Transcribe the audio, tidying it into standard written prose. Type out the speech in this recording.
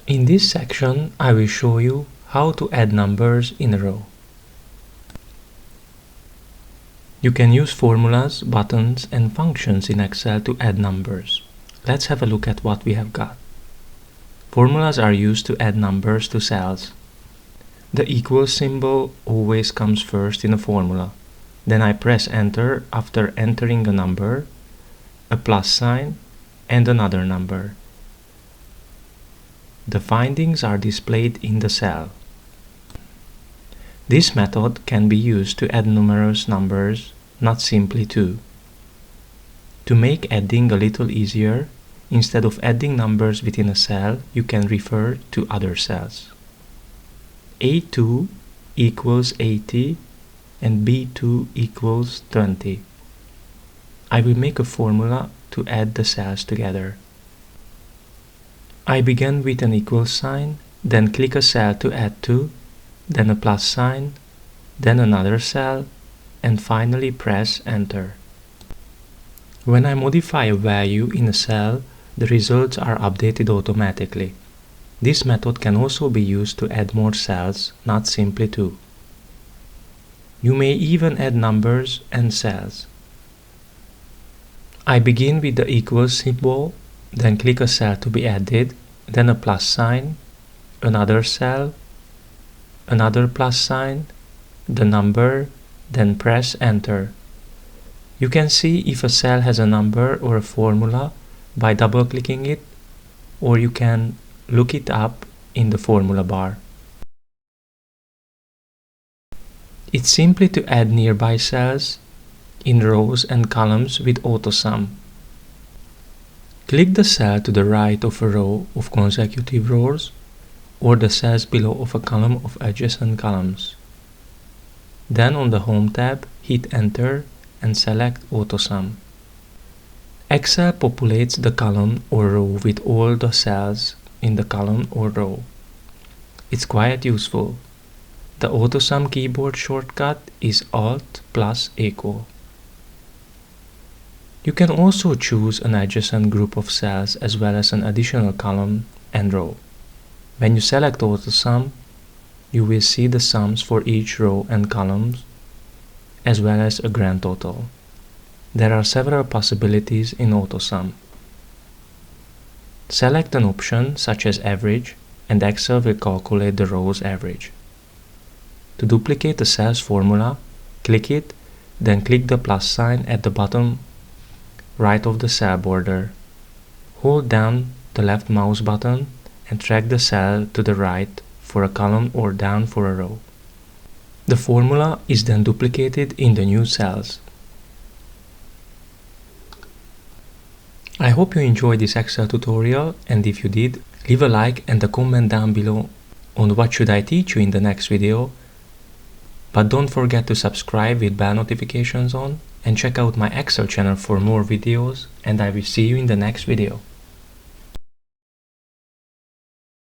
In this section, I will show you how to add numbers in a row. You can use formulas, buttons, and functions in Excel to add numbers. Let's have a look at what we have got. Formulas are used to add numbers to cells. The equal symbol always comes first in a formula. Then I press enter after entering a number, a plus sign, and another number. The findings are displayed in the cell. This method can be used to add numerous numbers, not simply two. To make adding a little easier, instead of adding numbers within a cell, you can refer to other cells. A2 equals 80 and B2 equals 20. I will make a formula to add the cells together. I begin with an equal sign, then click a cell to add to, then a plus sign, then another cell, and finally press enter. When I modify a value in a cell, the results are updated automatically. This method can also be used to add more cells, not simply two. You may even add numbers and cells. I begin with the equal symbol, then click a cell to be added, then a plus sign, another cell, another plus sign, the number, then press enter. You can see if a cell has a number or a formula by double-clicking it, or you can look it up in the formula bar. It's simply to add nearby cells in rows and columns with Autosum. Click the cell to the right of a row of consecutive rows or the cells below of a column of adjacent columns. Then on the Home tab, hit Enter and select Autosum. Excel populates the column or row with all the cells in the column or row. It's quite useful. The Autosum keyboard shortcut is Alt plus equal. You can also choose an adjacent group of cells as well as an additional column and row. When you select Autosum, you will see the sums for each row and columns as well as a grand total. There are several possibilities in Autosum. Select an option such as average and Excel will calculate the row's average. To duplicate the cell's formula, click it, then click the plus sign at the bottom right of the cell border. Hold down the left mouse button and drag the cell to the right for a column or down for a row. The formula is then duplicated in the new cells. I hope you enjoyed this Excel tutorial, and if you did, leave a like and a comment down below on what should I teach you in the next video. But don't forget to subscribe with bell notifications on and check out my Excel channel for more videos, and I will see you in the next video.